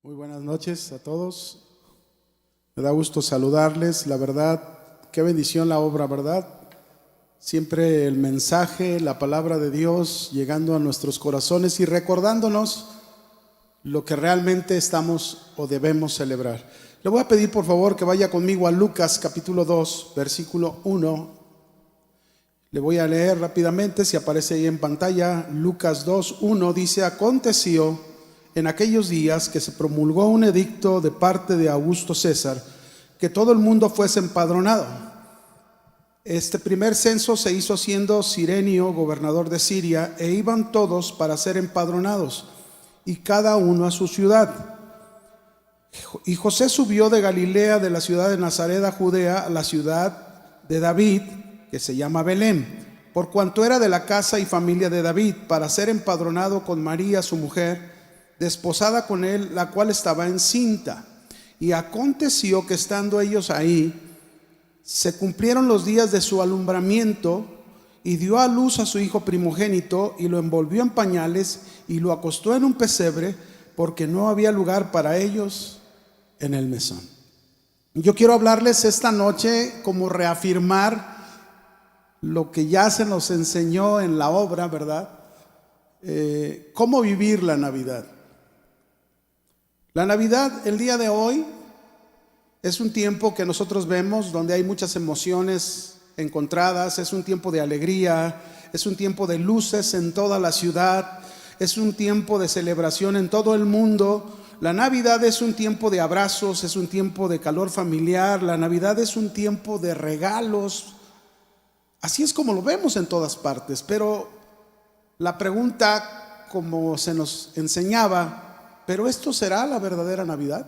Muy buenas noches a todos. Me da gusto saludarles. La verdad, qué bendición la obra, ¿verdad? Siempre el mensaje, la palabra de Dios llegando a nuestros corazones y recordándonos lo que realmente estamos o debemos celebrar. Le voy a pedir por favor que vaya conmigo a Lucas capítulo 2, versículo 1. Le voy a leer rápidamente, si aparece ahí en pantalla. Lucas 2, 1 dice: aconteció en aquellos días que se promulgó un edicto de parte de Augusto César, que todo el mundo fuese empadronado. Este primer censo se hizo siendo Cirenio gobernador de Siria, e iban todos para ser empadronados, y cada uno a su ciudad. Y José subió de Galilea, de la ciudad de Nazaret a Judea, a la ciudad de David, que se llama Belén, por cuanto era de la casa y familia de David, para ser empadronado con María su mujer, desposada con él, la cual estaba encinta. Y aconteció que estando ellos ahí, se cumplieron los días de su alumbramiento, y dio a luz a su hijo primogénito, y lo envolvió en pañales, y lo acostó en un pesebre, porque no había lugar para ellos en el mesón. Yo quiero hablarles esta noche como reafirmar lo que ya se nos enseñó en la obra, ¿verdad? Cómo vivir la Navidad. La Navidad, el día de hoy, es un tiempo que nosotros vemos donde hay muchas emociones encontradas. Es un tiempo de alegría, es un tiempo de luces en toda la ciudad, es un tiempo de celebración en todo el mundo. La Navidad es un tiempo de abrazos, es un tiempo de calor familiar. La Navidad es un tiempo de regalos. Así es como lo vemos en todas partes. Pero la pregunta, como se nos enseñaba, ¿pero esto será la verdadera Navidad?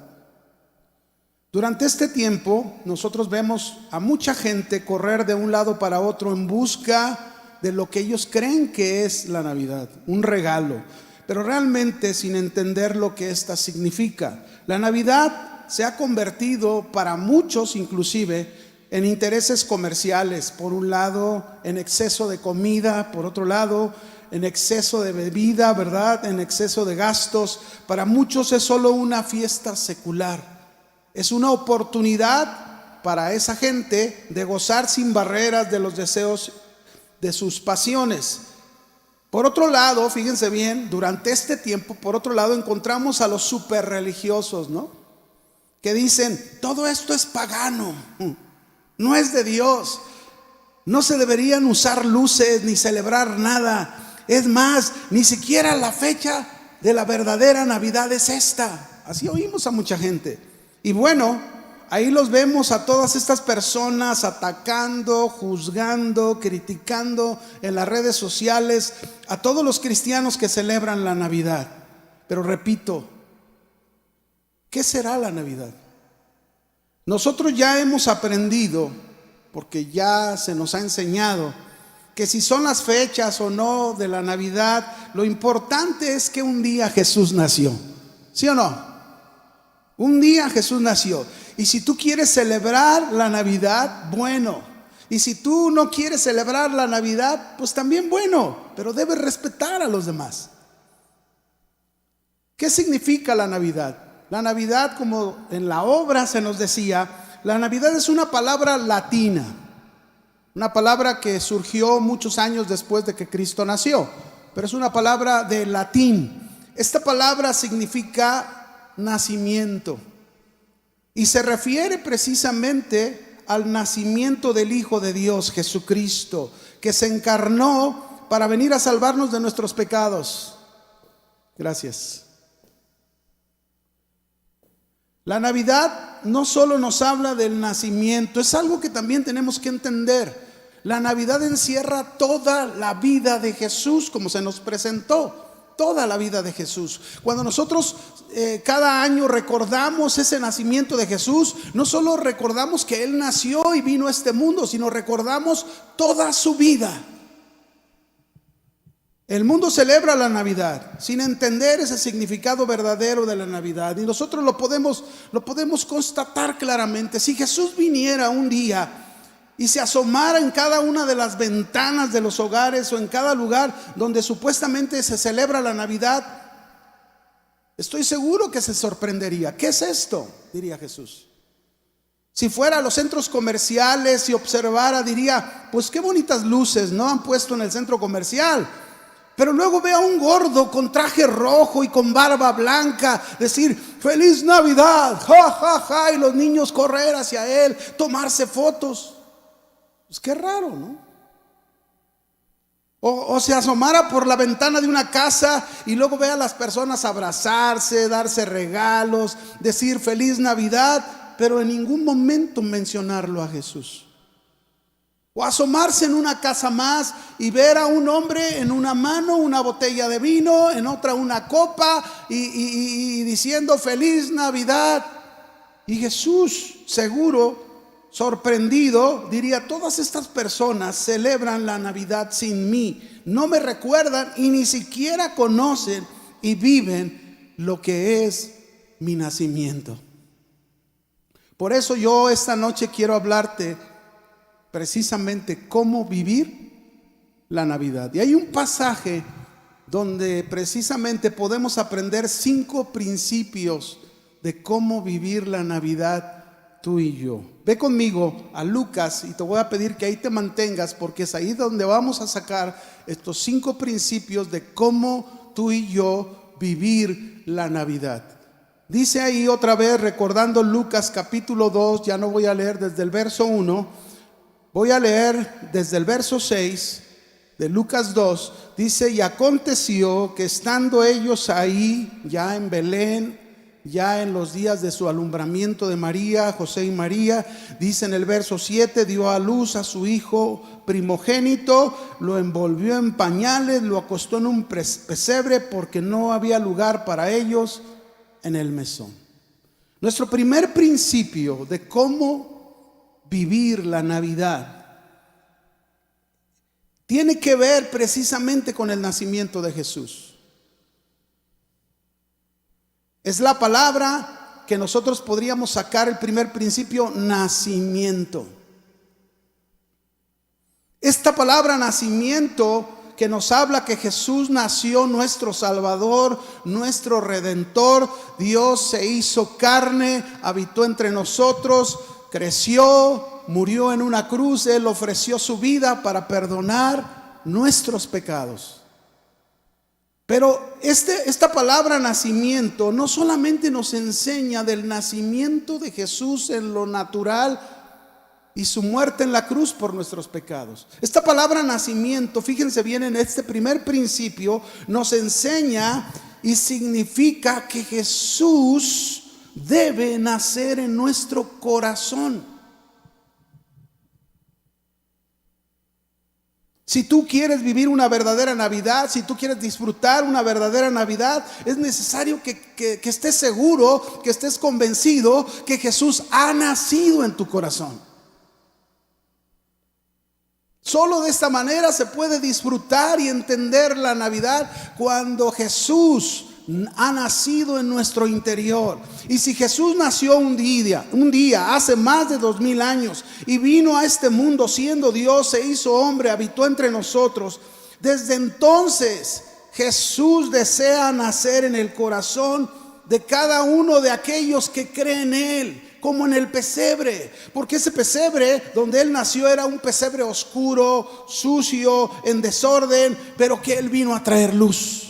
Durante este tiempo nosotros vemos a mucha gente correr de un lado para otro en busca de lo que ellos creen que es la Navidad, un regalo, pero realmente sin entender lo que ésta significa. La Navidad se ha convertido para muchos inclusive en intereses comerciales. Por un lado, en exceso de comida; por otro lado, en exceso de bebida, ¿verdad? En exceso de gastos. Para muchos es solo una fiesta secular. Es una oportunidad para esa gente de gozar sin barreras de los deseos de sus pasiones. Por otro lado, fíjense bien, durante este tiempo, por otro lado, encontramos a los super religiosos, ¿no? Que dicen: todo esto es pagano, no es de Dios, no se deberían usar luces ni celebrar nada. Es más, ni siquiera la fecha de la verdadera Navidad es esta. Así oímos a mucha gente. Y bueno, ahí los vemos a todas estas personas atacando, juzgando, criticando en las redes sociales a todos los cristianos que celebran la Navidad. Pero repito, ¿qué será la Navidad? Nosotros ya hemos aprendido, porque ya se nos ha enseñado, que si son las fechas o no de la Navidad, lo importante es que un día Jesús nació. ¿Sí o no? Un día Jesús nació. Y si tú quieres celebrar la Navidad, bueno. Y si tú no quieres celebrar la Navidad, pues también bueno, pero debes respetar a los demás. ¿Qué significa la Navidad? La Navidad, como en la obra se nos decía, la Navidad es una palabra latina, una palabra que surgió muchos años después de que Cristo nació, pero es una palabra de latín. Esta palabra significa nacimiento y se refiere precisamente al nacimiento del Hijo de Dios, Jesucristo, que se encarnó para venir a salvarnos de nuestros pecados. Gracias. La Navidad no solo nos habla del nacimiento, es algo que también tenemos que entender. La Navidad encierra toda la vida de Jesús, como se nos presentó, toda la vida de Jesús. Cuando nosotros cada año recordamos ese nacimiento de Jesús, no solo recordamos que Él nació y vino a este mundo, sino recordamos toda su vida. El mundo celebra la Navidad sin entender ese significado verdadero de la Navidad, y nosotros lo podemos constatar claramente. Si Jesús viniera un día y se asomara en cada una de las ventanas de los hogares o en cada lugar donde supuestamente se celebra la Navidad, Estoy seguro que se sorprendería. ¿Qué es esto?, diría Jesús. Si fuera a los centros comerciales y observara, diría, pues qué bonitas luces no han puesto en el centro comercial. Pero luego ve a un gordo con traje rojo y con barba blanca decir, ¡Feliz Navidad! ¡Ja, ja, ja! Y los niños correr hacia él, tomarse fotos. Pues qué raro, ¿no? O se asomara por la ventana de una casa y luego ve a las personas abrazarse, darse regalos, decir Feliz Navidad, pero en ningún momento mencionarlo a Jesús. O asomarse en una casa más y ver a un hombre en una mano una botella de vino, en otra una copa y diciendo Feliz Navidad. Y Jesús, seguro, sorprendido, diría, todas estas personas celebran la Navidad sin mí, no me recuerdan y ni siquiera conocen y viven lo que es mi nacimiento. Por eso yo esta noche quiero hablarte precisamente cómo vivir la Navidad. Y hay un pasaje donde precisamente podemos aprender 5 principios de cómo vivir la Navidad tú y yo. Ve conmigo a Lucas y te voy a pedir que ahí te mantengas, porque es ahí donde vamos a sacar estos 5 principios de cómo tú y yo vivir la Navidad. Dice ahí otra vez, recordando Lucas capítulo 2, ya no voy a leer desde el verso 1, voy a leer desde el verso 6 de Lucas 2. Dice, y aconteció que estando ellos ahí, ya en Belén, ya en los días de su alumbramiento de María, José y María, dice en el verso 7, dio a luz a su hijo primogénito, lo envolvió en pañales, lo acostó en un pesebre porque no había lugar para ellos en el mesón. Nuestro primer principio de cómo vivir la Navidad tiene que ver precisamente con el nacimiento de Jesús. Es la palabra que nosotros podríamos sacar el primer principio, nacimiento. Esta palabra nacimiento que nos habla que Jesús nació, nuestro Salvador, nuestro Redentor. Dios se hizo carne, habitó entre nosotros, creció, murió en una cruz. Él ofreció su vida para perdonar nuestros pecados. Pero esta palabra nacimiento no solamente nos enseña del nacimiento de Jesús en lo natural y su muerte en la cruz por nuestros pecados. Esta palabra nacimiento, fíjense bien en este primer principio, nos enseña y significa que Jesús debe nacer en nuestro corazón. Si tú quieres vivir una verdadera Navidad, si tú quieres disfrutar una verdadera Navidad, es necesario que estés seguro, que estés convencido que Jesús ha nacido en tu corazón. Solo de esta manera se puede disfrutar y entender la Navidad, cuando Jesús ha nacido en nuestro interior. Y si Jesús nació un día hace más de 2000 años y vino a este mundo siendo Dios, se hizo hombre, habitó entre nosotros, desde entonces Jesús desea nacer en el corazón de cada uno de aquellos que creen en Él, como en el pesebre, porque ese pesebre donde Él nació era un pesebre oscuro, sucio, en desorden, pero que Él vino a traer luz.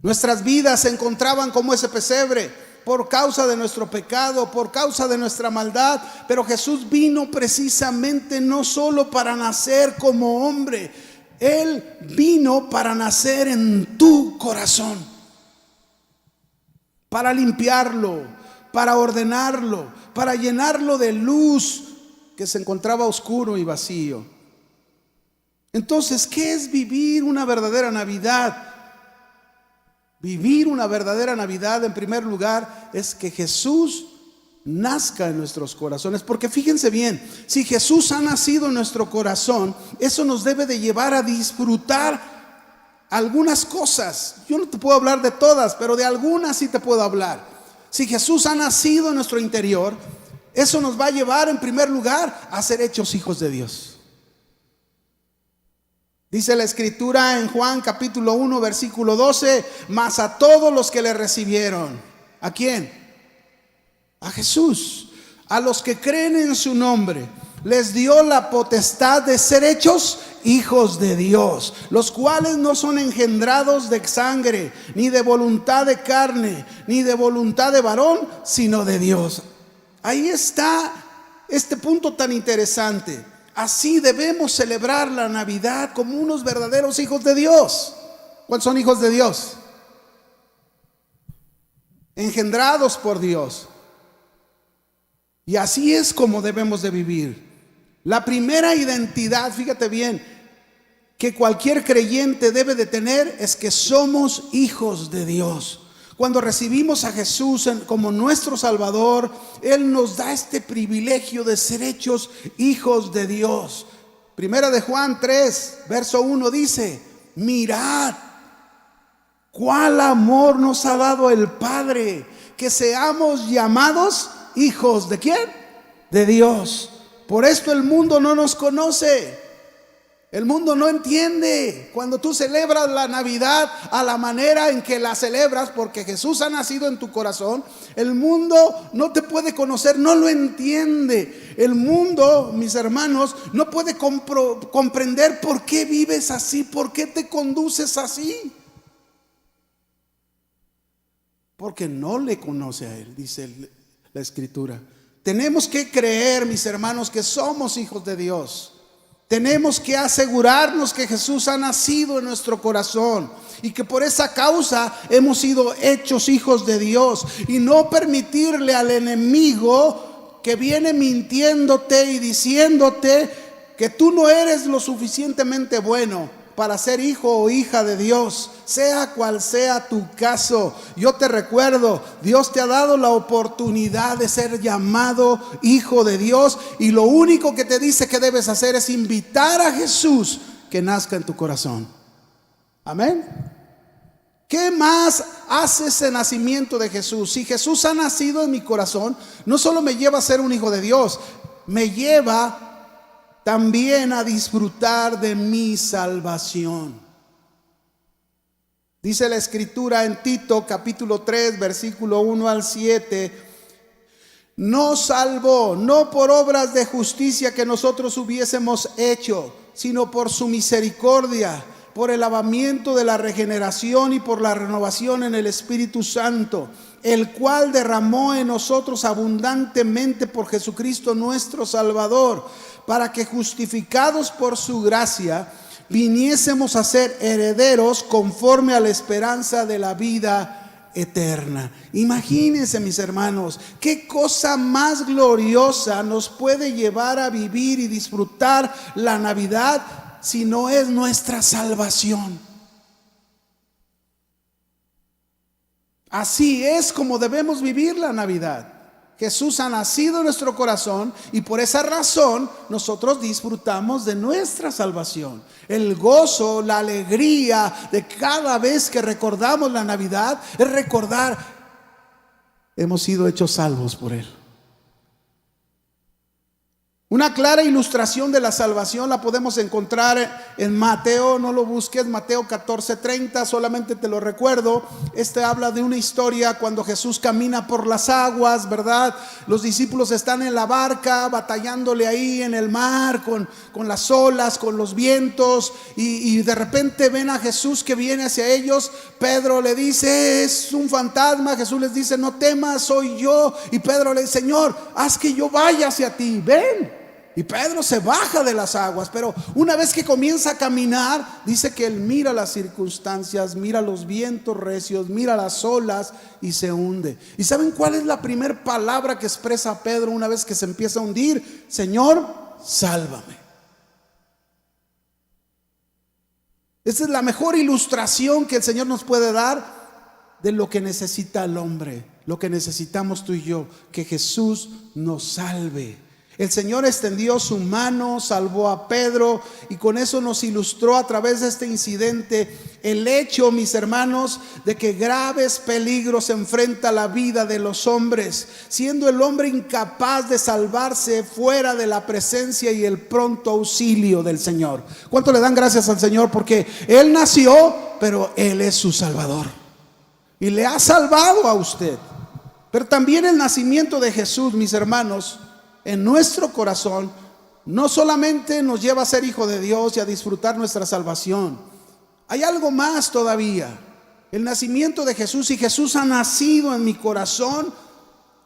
Nuestras vidas se encontraban como ese pesebre por causa de nuestro pecado, por causa de nuestra maldad, pero Jesús vino precisamente no solo para nacer como hombre, Él vino para nacer en tu corazón, para limpiarlo, para ordenarlo, para llenarlo de luz que se encontraba oscuro y vacío. Entonces, ¿qué es vivir una verdadera Navidad? Vivir una verdadera Navidad, en primer lugar, es que Jesús nazca en nuestros corazones. Porque fíjense bien, si Jesús ha nacido en nuestro corazón, eso nos debe de llevar a disfrutar algunas cosas. Yo no te puedo hablar de todas, pero de algunas sí te puedo hablar. Si Jesús ha nacido en nuestro interior, eso nos va a llevar en primer lugar a ser hechos hijos de Dios. Dice la escritura en Juan capítulo 1 versículo 12, mas a todos los que le recibieron, ¿a quién? A Jesús, a los que creen en su nombre, les dio la potestad de ser hechos hijos de Dios, los cuales no son engendrados de sangre, ni de voluntad de carne, ni de voluntad de varón, sino de Dios. Ahí está este punto tan interesante. Así debemos celebrar la Navidad como unos verdaderos hijos de Dios. ¿Cuántos son hijos de Dios? Engendrados por Dios. Y así es como debemos de vivir. La primera identidad, fíjate bien, que cualquier creyente debe de tener es que somos hijos de Dios. Cuando recibimos a Jesús como nuestro Salvador, Él nos da este privilegio de ser hechos hijos de Dios. Primera de Juan 3, verso 1 dice, mirad cuál amor nos ha dado el Padre, que seamos llamados hijos ¿de quién? De Dios. Por esto el mundo no nos conoce. El mundo no entiende. Cuando tú celebras la Navidad a la manera en que la celebras, porque Jesús ha nacido en tu corazón, el mundo no te puede conocer, no lo entiende. El mundo, mis hermanos, no puede comprender por qué vives así, por qué te conduces así. Porque no le conoce a Él, dice la Escritura. Tenemos que creer, mis hermanos, que somos hijos de Dios. Tenemos que asegurarnos que Jesús ha nacido en nuestro corazón y que por esa causa hemos sido hechos hijos de Dios, y no permitirle al enemigo que viene mintiéndote y diciéndote que tú no eres lo suficientemente bueno para ser hijo o hija de Dios, sea cual sea tu caso. Yo te recuerdo, Dios te ha dado la oportunidad de ser llamado hijo de Dios, y lo único que te dice que debes hacer es invitar a Jesús que nazca en tu corazón. Amén. ¿Qué más hace ese nacimiento de Jesús? Si Jesús ha nacido en mi corazón, no solo me lleva a ser un hijo de Dios, me lleva también a disfrutar de mi salvación. Dice la Escritura en Tito capítulo 3 versículo 1 al 7: nos salvó no por obras de justicia que nosotros hubiésemos hecho, sino por su misericordia, por el lavamiento de la regeneración y por la renovación en el Espíritu Santo, el cual derramó en nosotros abundantemente por Jesucristo nuestro Salvador, para que justificados por su gracia viniésemos a ser herederos conforme a la esperanza de la vida eterna. Imagínense, mis hermanos, qué cosa más gloriosa nos puede llevar a vivir y disfrutar la Navidad si no es nuestra salvación. Así es como debemos vivir la Navidad. Jesús ha nacido en nuestro corazón y por esa razón nosotros disfrutamos de nuestra salvación. El gozo, la alegría de cada vez que recordamos la Navidad es recordar, hemos sido hechos salvos por Él. Una clara ilustración de la salvación la podemos encontrar en Mateo, no lo busques, Mateo 14:30, solamente te lo recuerdo. Este habla de una historia cuando Jesús camina por las aguas, ¿verdad? Los discípulos están en la barca batallándole ahí en el mar con las olas, con los vientos, y de repente ven a Jesús que viene hacia ellos. Pedro le dice, es un fantasma. Jesús les dice, no temas, soy yo. Y Pedro le dice, Señor, haz que yo vaya hacia ti, ven. Y Pedro se baja de las aguas, pero una vez que comienza a caminar, dice que él mira las circunstancias, mira los vientos recios, mira las olas y se hunde. ¿Y saben cuál es la primera palabra que expresa Pedro una vez que se empieza a hundir? Señor, sálvame. Esa es la mejor ilustración que el Señor nos puede dar de lo que necesita el hombre, lo que necesitamos tú y yo, que Jesús nos salve. El Señor extendió su mano, salvó a Pedro, y con eso nos ilustró a través de este incidente el hecho, mis hermanos, de que graves peligros enfrenta la vida de los hombres, siendo el hombre incapaz de salvarse fuera de la presencia y el pronto auxilio del Señor. ¿Cuánto le dan gracias al Señor? Porque Él nació, pero Él es su Salvador y le ha salvado a usted. Pero también el nacimiento de Jesús, mis hermanos, en nuestro corazón, no solamente nos lleva a ser hijo de Dios y a disfrutar nuestra salvación. Hay algo más todavía. El nacimiento de Jesús, si Jesús ha nacido en mi corazón,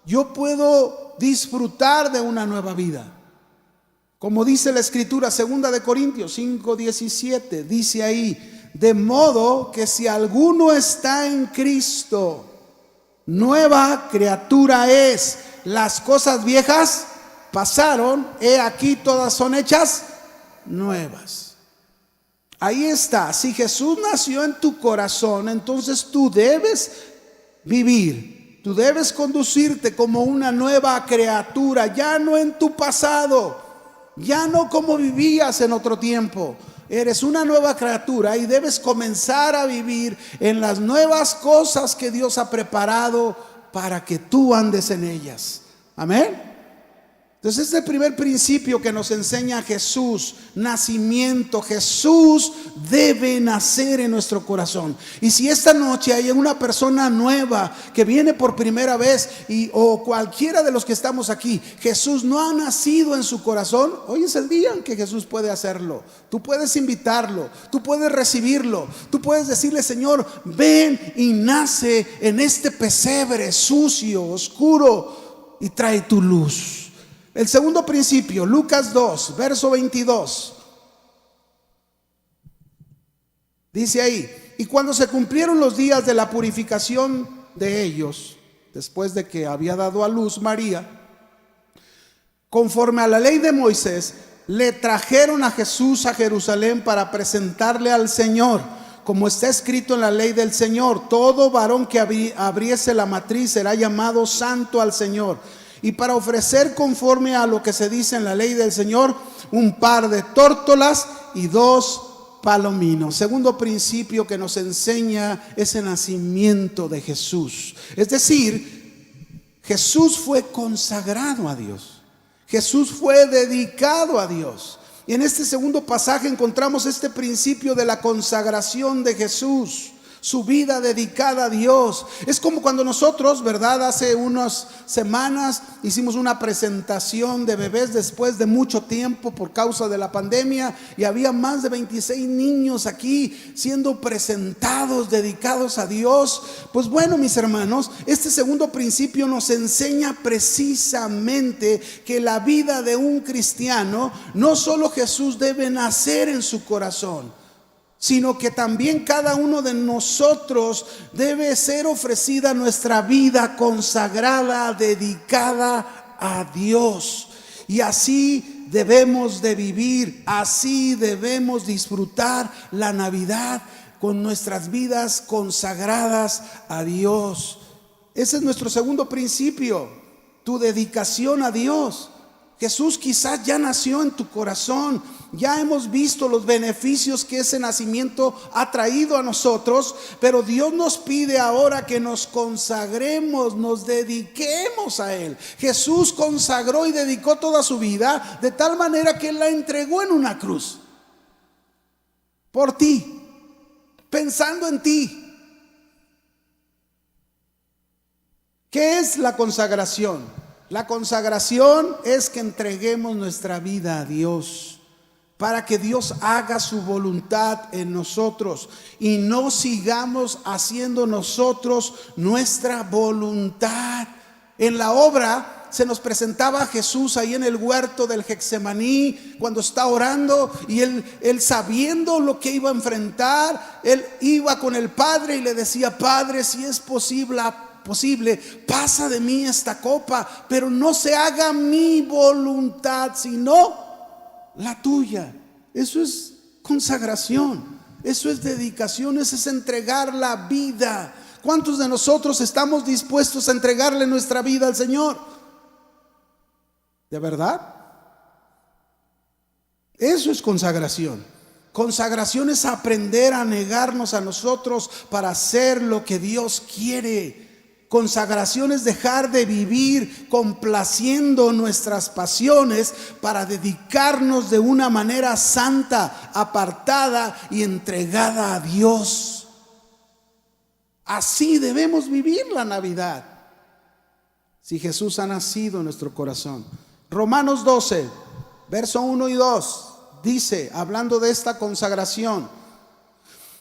yo puedo disfrutar de una nueva vida. Como dice la Escritura, 2 de Corintios 5:17, dice ahí: de modo que si alguno está en Cristo, nueva criatura es. Las cosas viejas pasaron, he aquí todas son hechas nuevas. Ahí está. Si Jesús nació en tu corazón, entonces tú debes vivir, tú debes conducirte como una nueva criatura, ya no en tu pasado, ya no como vivías en otro tiempo. Eres una nueva criatura y debes comenzar a vivir en las nuevas cosas que Dios ha preparado para que tú andes en ellas. Amén. Entonces, este es el primer principio que nos enseña Jesús: nacimiento. Jesús debe nacer en nuestro corazón. Y si esta noche hay una persona nueva que viene por primera vez, o cualquiera de los que estamos aquí, Jesús no ha nacido en su corazón, hoy es el día en que Jesús puede hacerlo. Tú puedes invitarlo, tú puedes recibirlo, tú puedes decirle: Señor, ven y nace en este pesebre sucio, oscuro, y trae tu luz. El segundo principio, Lucas 2, verso 22. Dice ahí: y cuando se cumplieron los días de la purificación de ellos, después de que había dado a luz María, conforme a la ley de Moisés, le trajeron a Jesús a Jerusalén para presentarle al Señor, como está escrito en la ley del Señor: todo varón que abriese la matriz será llamado santo al Señor. Y para ofrecer, conforme a lo que se dice en la ley del Señor, un par de tórtolas y 2 palominos. Segundo principio que nos enseña ese nacimiento de Jesús. Es decir, Jesús fue consagrado a Dios. Jesús fue dedicado a Dios. Y en este segundo pasaje encontramos este principio de la consagración de Jesús, su vida dedicada a Dios. Es como cuando nosotros, ¿verdad? Hace unas semanas hicimos una presentación de bebés después de mucho tiempo por causa de la pandemia, y había más de 26 niños aquí siendo presentados, dedicados a Dios. Pues bueno, mis hermanos, este segundo principio nos enseña precisamente que la vida de un cristiano, no solo Jesús debe nacer en su corazón, sino que también cada uno de nosotros debe ser ofrecida nuestra vida consagrada, dedicada a Dios. Y así debemos de vivir, así debemos disfrutar la Navidad, con nuestras vidas consagradas a Dios. Ese es nuestro segundo principio, tu dedicación a Dios. Jesús quizás ya nació en tu corazón. Ya hemos visto los beneficios que ese nacimiento ha traído a nosotros, pero Dios nos pide ahora que nos consagremos, nos dediquemos a Él. Jesús consagró y dedicó toda su vida de tal manera que Él la entregó en una cruz por ti, pensando en ti. ¿Qué es la consagración? La consagración es que entreguemos nuestra vida a Dios, para que Dios haga su voluntad en nosotros y no sigamos haciendo nosotros nuestra voluntad. En la obra se nos presentaba a Jesús ahí en el huerto del Getsemaní, cuando está orando, y él sabiendo lo que iba a enfrentar, él iba con el Padre y le decía: Padre, si es posible, pasa de mí esta copa, pero no se haga mi voluntad sino la tuya. Eso es consagración, eso es dedicación, eso es entregar la vida. ¿Cuántos de nosotros estamos dispuestos a entregarle nuestra vida al Señor? ¿De verdad? Eso es consagración. Consagración es aprender a negarnos a nosotros para hacer lo que Dios quiere. Consagración es dejar de vivir complaciendo nuestras pasiones para dedicarnos de una manera santa, apartada y entregada a Dios. Así debemos vivir la Navidad, si Jesús ha nacido en nuestro corazón. Romanos 12, verso 1 y 2, dice, hablando de esta consagración: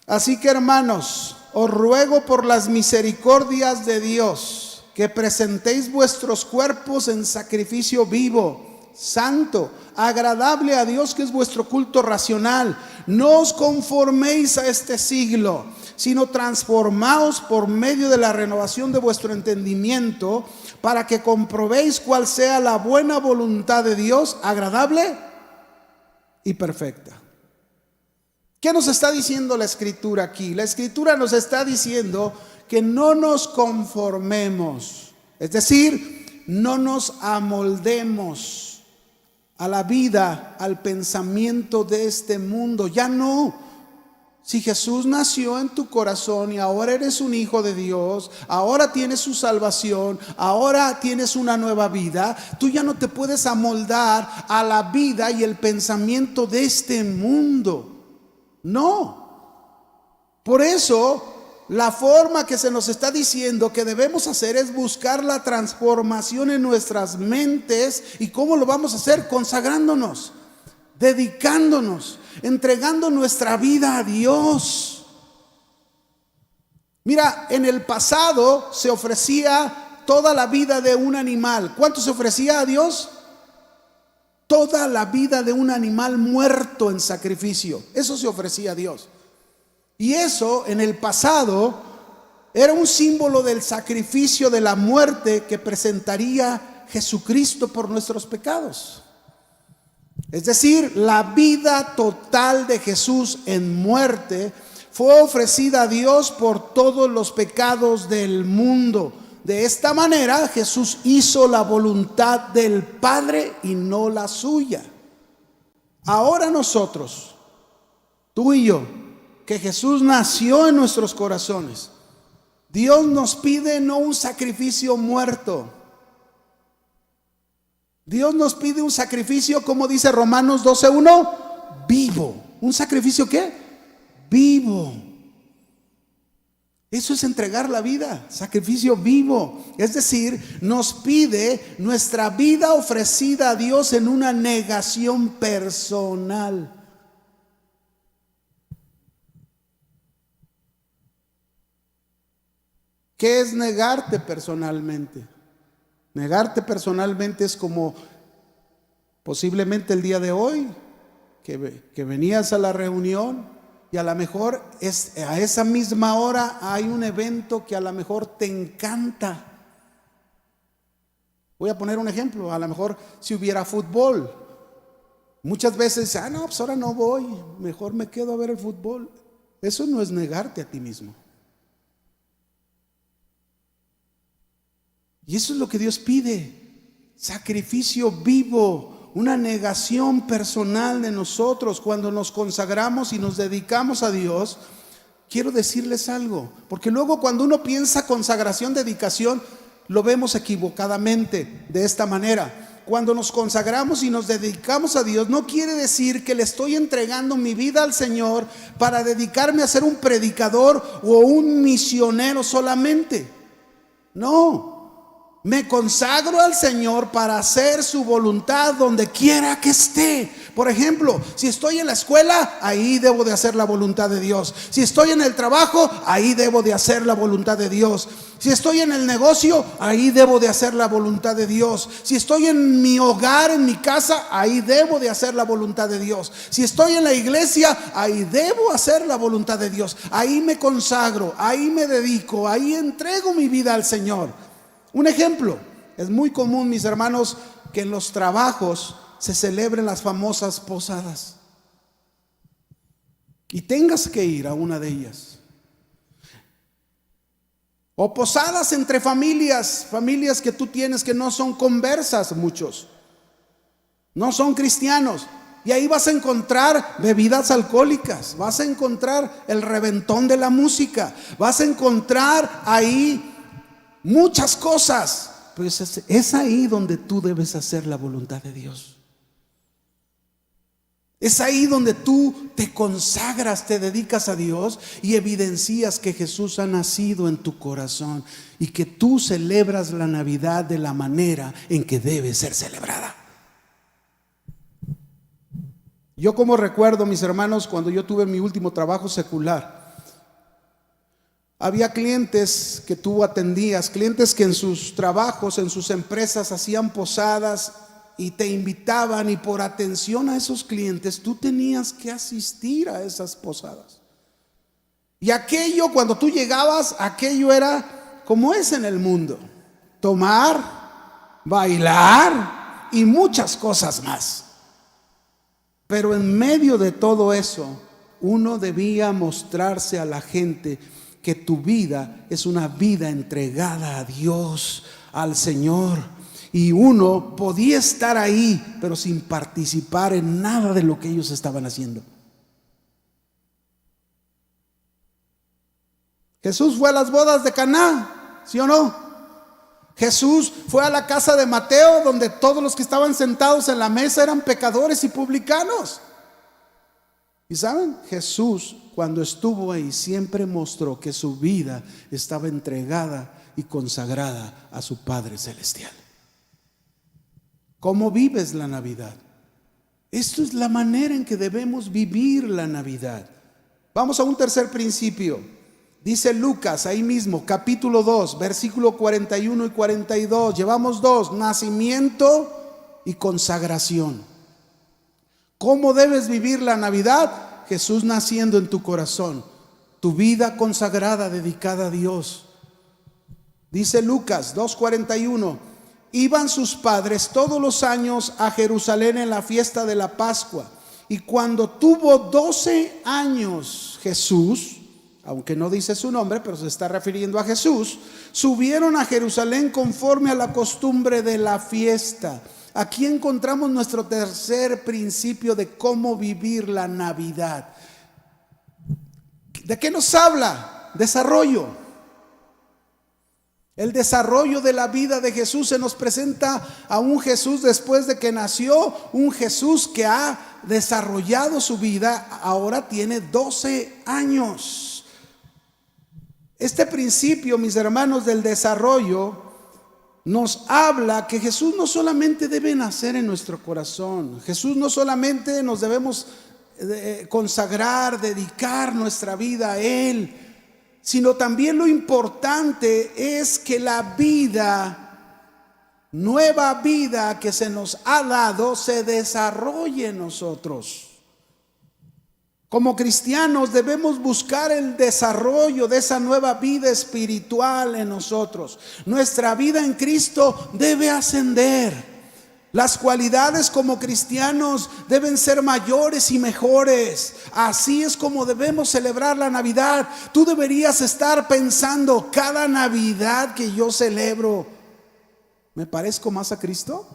así que, hermanos, os ruego por las misericordias de Dios que presentéis vuestros cuerpos en sacrificio vivo, santo, agradable a Dios, que es vuestro culto racional. No os conforméis a este siglo, sino transformaos por medio de la renovación de vuestro entendimiento, para que comprobéis cuál sea la buena voluntad de Dios, agradable y perfecta. ¿Qué nos está diciendo la Escritura aquí? La Escritura nos está diciendo que no nos conformemos, es decir, no nos amoldemos a la vida, al pensamiento de este mundo. Ya no. Si Jesús nació en tu corazón y ahora eres un hijo de Dios, ahora tienes su salvación, ahora tienes una nueva vida, tú ya no te puedes amoldar a la vida y el pensamiento de este mundo. No. Por eso, la forma que se nos está diciendo que debemos hacer es buscar la transformación en nuestras mentes. ¿Y cómo lo vamos a hacer? Consagrándonos, dedicándonos, entregando nuestra vida a Dios. Mira, en el pasado se ofrecía toda la vida de un animal. ¿Cuánto se ofrecía a Dios? Toda la vida de un animal muerto en sacrificio. Eso se ofrecía a Dios. Y eso en el pasado era un símbolo del sacrificio de la muerte que presentaría Jesucristo por nuestros pecados. Es decir, la vida total de Jesús en muerte fue ofrecida a Dios por todos los pecados del mundo. De esta manera Jesús hizo la voluntad del Padre y no la suya. Ahora nosotros, tú y yo, que Jesús nació en nuestros corazones, Dios nos pide no un sacrificio muerto. Dios nos pide un sacrificio, como dice Romanos 12:1, vivo. ¿Un sacrificio qué? Vivo. Eso es entregar la vida, sacrificio vivo. Es decir, nos pide nuestra vida ofrecida a Dios en una negación personal. ¿Qué es negarte personalmente? Negarte personalmente es como posiblemente el día de hoy, que venías a la reunión y a lo mejor a esa misma hora hay un evento que a lo mejor te encanta. Voy a poner un ejemplo. A lo mejor si hubiera fútbol, muchas veces, no, pues ahora no voy, mejor me quedo a ver el fútbol. Eso no es negarte a ti mismo. Y eso es lo que Dios pide: sacrificio vivo, una negación personal de nosotros. Cuando nos consagramos y nos dedicamos a Dios, quiero decirles algo, porque luego cuando uno piensa consagración, dedicación, lo vemos equivocadamente de esta manera. Cuando nos consagramos y nos dedicamos a Dios, no quiere decir que le estoy entregando mi vida al Señor para dedicarme a ser un predicador o un misionero solamente. No. Me consagro al Señor para hacer su voluntad donde quiera que esté. Por ejemplo, si estoy en la escuela, ahí debo de hacer la voluntad de Dios. Si estoy en el trabajo, ahí debo de hacer la voluntad de Dios. Si estoy en el negocio, ahí debo de hacer la voluntad de Dios. Si estoy en mi hogar, en mi casa, ahí debo de hacer la voluntad de Dios. Si estoy en la iglesia, ahí debo hacer la voluntad de Dios. Ahí me consagro, ahí me dedico, ahí entrego mi vida al Señor. Un ejemplo, es muy común, mis hermanos, que en los trabajos se celebren las famosas posadas y tengas que ir a una de ellas. O posadas entre familias que tú tienes que no son conversas, muchos no son cristianos, Y ahí vas a encontrar bebidas alcohólicas, vas a encontrar el reventón de la música, vas a encontrar ahí muchas cosas. Pues es ahí donde tú debes hacer la voluntad de Dios. Es ahí donde tú te consagras, te dedicas a Dios y evidencias que Jesús ha nacido en tu corazón y que tú celebras la Navidad de la manera en que debe ser celebrada. Yo como recuerdo, mis hermanos, cuando yo tuve mi último trabajo secular, había clientes que tú atendías, clientes que en sus trabajos, en sus empresas hacían posadas y te invitaban, y por atención a esos clientes tú tenías que asistir a esas posadas. Y aquello, cuando tú llegabas, aquello era como es en el mundo: tomar, bailar y muchas cosas más. Pero en medio de todo eso, uno debía mostrarse a la gente que tu vida es una vida entregada a Dios, al Señor. Y uno podía estar ahí, pero sin participar en nada de lo que ellos estaban haciendo. Jesús fue a las bodas de Caná, ¿sí o no? Jesús fue a la casa de Mateo, donde todos los que estaban sentados en la mesa eran pecadores y publicanos. Y saben, Jesús, cuando estuvo ahí, siempre mostró que su vida estaba entregada y consagrada a su Padre Celestial. ¿Cómo vives la Navidad? Esto es la manera en que debemos vivir la Navidad. Vamos a un tercer principio. Dice Lucas, ahí mismo, capítulo 2, versículo 41 y 42. Llevamos dos: nacimiento y consagración. ¿Cómo debes vivir la Navidad? Jesús naciendo en tu corazón, tu vida consagrada, dedicada a Dios. Dice Lucas 2:41: iban sus padres todos los años a Jerusalén en la fiesta de la Pascua. Y cuando tuvo 12 años Jesús, aunque no dice su nombre, pero se está refiriendo a Jesús, subieron a Jerusalén conforme a la costumbre de la fiesta. Aquí encontramos nuestro tercer principio de cómo vivir la Navidad. ¿De qué nos habla? Desarrollo. El desarrollo de la vida de Jesús. Se nos presenta a un Jesús después de que nació, un Jesús que ha desarrollado su vida. Ahora tiene 12 años. Este principio, mis hermanos, del desarrollo nos habla que Jesús no solamente debe nacer en nuestro corazón. Jesús no solamente nos debemos consagrar, dedicar nuestra vida a Él, sino también lo importante es que la vida, nueva vida que se nos ha dado, se desarrolle en nosotros. Como cristianos debemos buscar el desarrollo de esa nueva vida espiritual en nosotros. Nuestra vida en Cristo debe ascender. Las cualidades como cristianos deben ser mayores y mejores. Así es como debemos celebrar la Navidad. Tú deberías estar pensando: cada Navidad que yo celebro, ¿me parezco más a Cristo?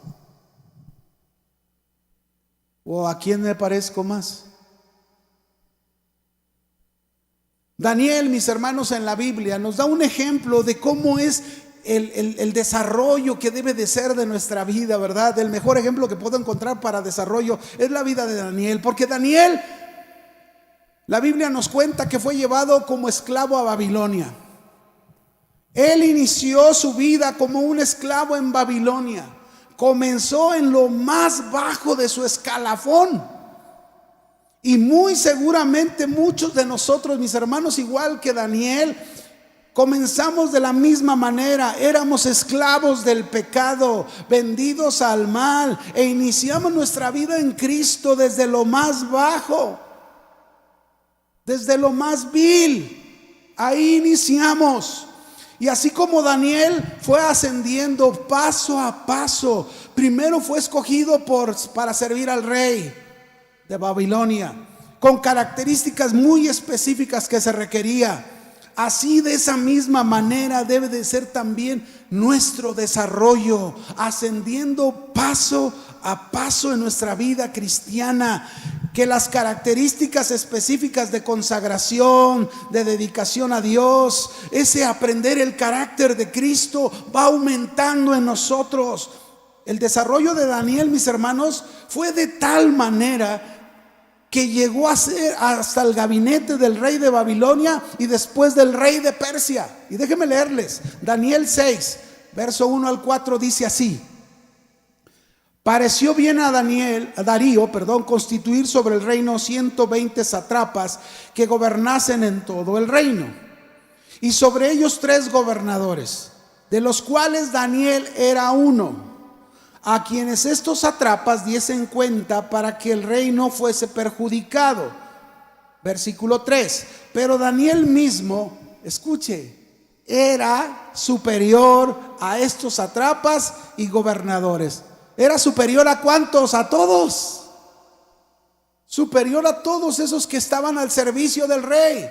¿O a quién me parezco más? Daniel, mis hermanos, en la Biblia nos da un ejemplo de cómo es el desarrollo que debe de ser de nuestra vida, ¿verdad? El mejor ejemplo que puedo encontrar para desarrollo es la vida de Daniel, porque Daniel, la Biblia nos cuenta que fue llevado como esclavo a Babilonia. Él inició su vida como un esclavo en Babilonia. Comenzó en lo más bajo de su escalafón. Y muy seguramente muchos de nosotros, mis hermanos, igual que Daniel, comenzamos de la misma manera. Éramos esclavos del pecado, vendidos al mal, e iniciamos nuestra vida en Cristo desde lo más bajo, desde lo más vil. Ahí iniciamos. Y así como Daniel fue ascendiendo paso a paso, primero fue escogido para servir al rey de Babilonia, con características muy específicas que se requería. Así, de esa misma manera debe de ser también nuestro desarrollo, ascendiendo paso a paso en nuestra vida cristiana. Que las características específicas de consagración, de dedicación a Dios, ese aprender el carácter de Cristo va aumentando en nosotros. El desarrollo de Daniel, mis hermanos, fue de tal manera que llegó a ser hasta el gabinete del rey de Babilonia y después del rey de Persia. Y déjenme leerles, Daniel 6, verso 1 al 4 dice así: pareció bien a Darío, constituir sobre el reino 120 sátrapas que gobernasen en todo el reino, y sobre ellos 3 gobernadores, de los cuales Daniel era uno, a quienes estos sátrapas diesen cuenta para que el rey no fuese perjudicado. Versículo 3: pero Daniel mismo, escuche, era superior a estos sátrapas y gobernadores. ¿Era superior a cuántos? A todos. Superior a todos esos que estaban al servicio del rey,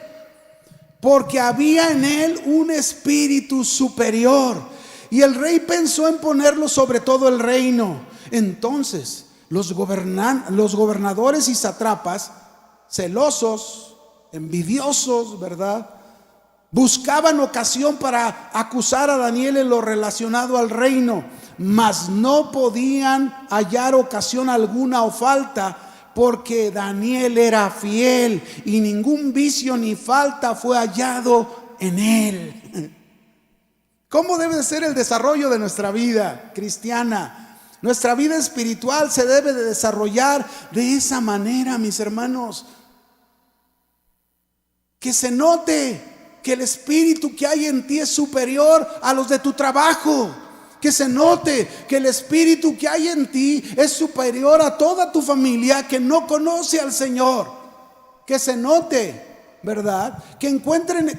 porque había en él un espíritu superior. Y el rey pensó en ponerlo sobre todo el reino. Entonces los gobernadores y sátrapas, celosos, envidiosos, ¿verdad?, buscaban ocasión para acusar a Daniel en lo relacionado al reino, mas no podían hallar ocasión alguna o falta, porque Daniel era fiel y ningún vicio ni falta fue hallado en él. ¿Cómo debe ser el desarrollo de nuestra vida cristiana? Nuestra vida espiritual se debe de desarrollar de esa manera, mis hermanos. Que se note que el espíritu que hay en ti es superior a los de tu trabajo. Que se note que el espíritu que hay en ti es superior a toda tu familia que no conoce al Señor. Que se note, ¿verdad?, que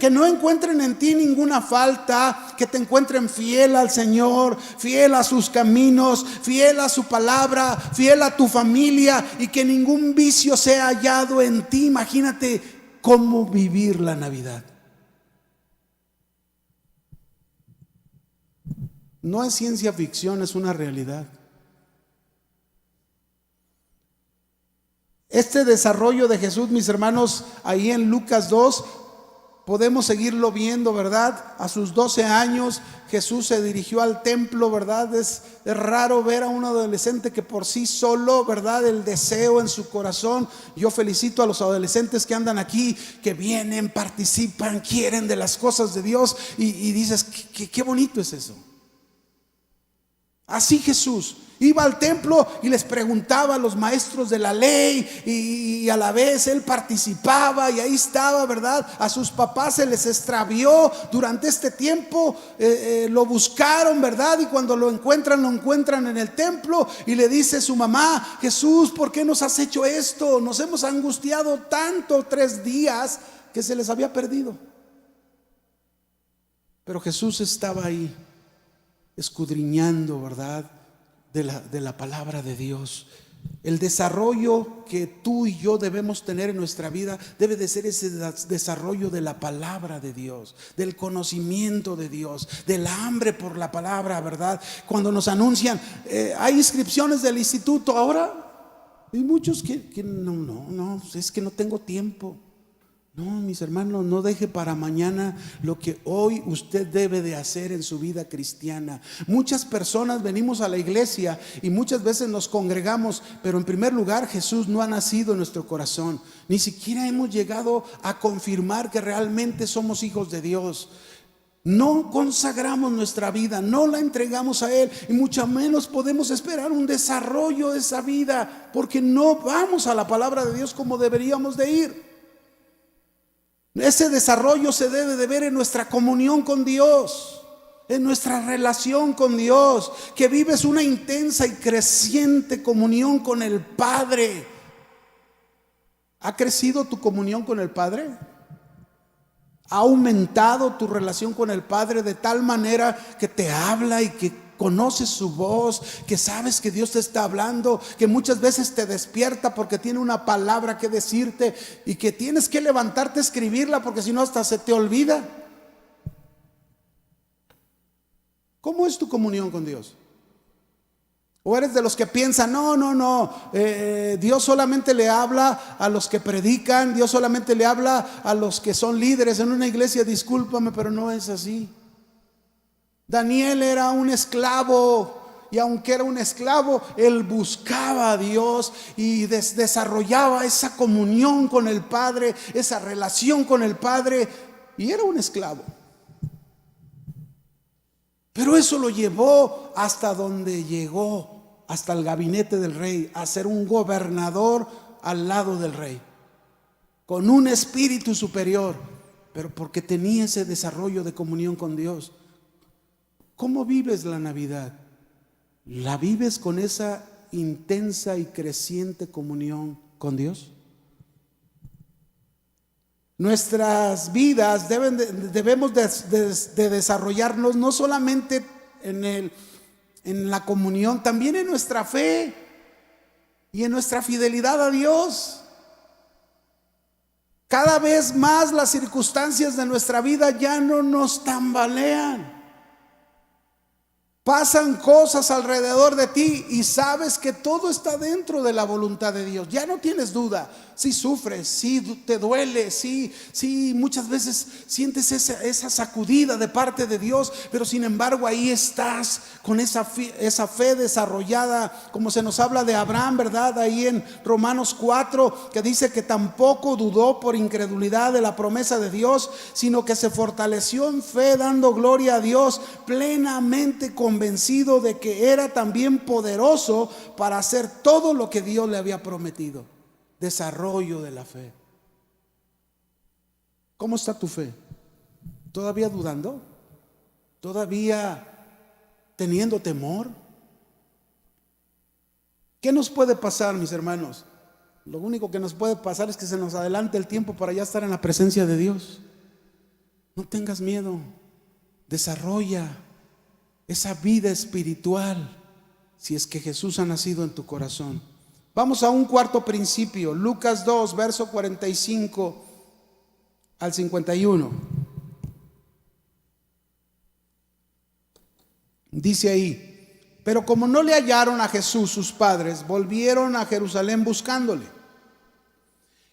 no encuentren en ti ninguna falta, que te encuentren fiel al Señor, fiel a sus caminos, fiel a su palabra, fiel a tu familia, y que ningún vicio sea hallado en ti. Imagínate cómo vivir la Navidad. No es ciencia ficción, es una realidad. Este desarrollo de Jesús, mis hermanos, ahí en Lucas 2, podemos seguirlo viendo, ¿verdad? A sus 12 años Jesús se dirigió al templo, ¿verdad? Es raro ver a un adolescente que por sí solo, ¿verdad?, el deseo en su corazón. Yo felicito a los adolescentes que andan aquí, que vienen, participan, quieren de las cosas de Dios, y dices, qué bonito es eso. Así Jesús iba al templo y les preguntaba a los maestros de la ley, y a la vez él participaba, y ahí estaba, ¿verdad? A sus papás se les extravió durante este tiempo, lo buscaron, ¿verdad? Y cuando lo encuentran en el templo, y le dice su mamá: Jesús, ¿por qué nos has hecho esto? Nos hemos angustiado tanto, 3 días que se les había perdido. Pero Jesús estaba ahí escudriñando, ¿verdad?, de la palabra de Dios. El desarrollo que tú y yo debemos tener en nuestra vida debe de ser ese desarrollo de la palabra de Dios, del conocimiento de Dios, del hambre por la palabra, ¿verdad? Cuando nos anuncian, hay inscripciones del instituto ahora, hay muchos que no, es que no tengo tiempo. No, mis hermanos, no deje para mañana lo que hoy usted debe de hacer en su vida cristiana. Muchas personas venimos a la iglesia y muchas veces nos congregamos, pero en primer lugar Jesús no ha nacido en nuestro corazón. Ni siquiera hemos llegado a confirmar que realmente somos hijos de Dios. No consagramos nuestra vida, no la entregamos a Él, y mucho menos podemos esperar un desarrollo de esa vida, porque no vamos a la palabra de Dios como deberíamos de ir. Ese desarrollo se debe de ver en nuestra comunión con Dios, en nuestra relación con Dios, que vives una intensa y creciente comunión con el Padre. ¿Ha crecido tu comunión con el Padre? ¿Ha aumentado tu relación con el Padre de tal manera que te habla y que conoces su voz, que sabes que Dios te está hablando, que muchas veces te despierta porque tiene una palabra que decirte y que tienes que levantarte a escribirla porque si no hasta se te olvida. ¿Cómo es tu comunión con Dios? ¿O eres de los que piensan, Dios solamente le habla a los que predican, Dios solamente le habla a los que son líderes en una iglesia? Discúlpame, pero no es así. Daniel era un esclavo, y aunque era un esclavo, él buscaba a Dios y desarrollaba esa comunión con el Padre, esa relación con el Padre, y era un esclavo. Pero eso lo llevó hasta donde llegó, hasta el gabinete del rey, a ser un gobernador al lado del rey, con un espíritu superior, pero porque tenía ese desarrollo de comunión con Dios. ¿Cómo vives la Navidad? ¿La vives con esa intensa y creciente comunión con Dios? Nuestras vidas debemos de desarrollarnos no solamente en la comunión, también en nuestra fe y en nuestra fidelidad a Dios. Cada vez más las circunstancias de nuestra vida ya no nos tambalean. Pasan cosas alrededor de ti y sabes que todo está dentro de la voluntad de Dios. Ya no tienes duda. Si sufres, si te duele, si muchas veces sientes esa sacudida de parte de Dios, pero sin embargo ahí estás con esa fe desarrollada, como se nos habla de Abraham, ¿verdad? Ahí en Romanos 4, que dice que tampoco dudó por incredulidad de la promesa de Dios, sino que se fortaleció en fe, dando gloria a Dios, plenamente convencido de que era también poderoso para hacer todo lo que Dios le había prometido. Desarrollo de la fe. ¿Cómo está tu fe? ¿Todavía dudando? ¿Todavía teniendo temor? ¿Qué nos puede pasar, mis hermanos? Lo único que nos puede pasar es que se nos adelante el tiempo para ya estar en la presencia de Dios. No tengas miedo. Desarrolla esa vida espiritual si es que Jesús ha nacido en tu corazón. Vamos a un cuarto principio, Lucas 2, verso 45 al 51. Dice ahí: pero como no le hallaron a Jesús, sus padres volvieron a Jerusalén buscándole.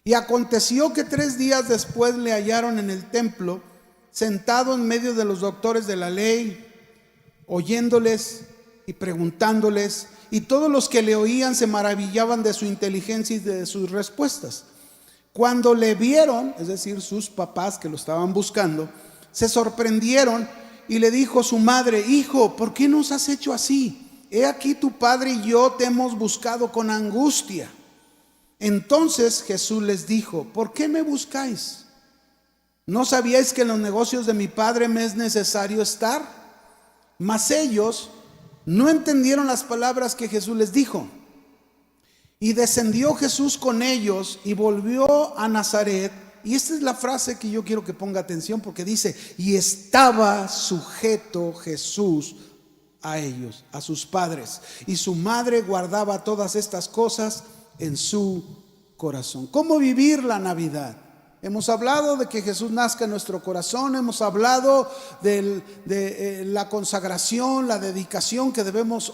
Y aconteció que 3 días después le hallaron en el templo, sentado en medio de los doctores de la ley, oyéndoles y preguntándoles, y todos los que le oían se maravillaban de su inteligencia y de sus respuestas. Cuando le vieron, es decir, sus papás que lo estaban buscando, se sorprendieron y le dijo su madre: hijo, ¿por qué nos has hecho así? He aquí tu padre y yo te hemos buscado con angustia. Entonces Jesús les dijo: ¿por qué me buscáis? ¿No sabíais que en los negocios de mi padre me es necesario estar? Mas ellos no entendieron las palabras que Jesús les dijo. Y descendió Jesús con ellos y volvió a Nazaret. Y esta es la frase que yo quiero que ponga atención, porque dice: y estaba sujeto Jesús a ellos, a sus padres, y su madre guardaba todas estas cosas en su corazón. ¿Cómo vivir la Navidad? Hemos hablado de que Jesús nazca en nuestro corazón. Hemos hablado de la consagración, la dedicación que debemos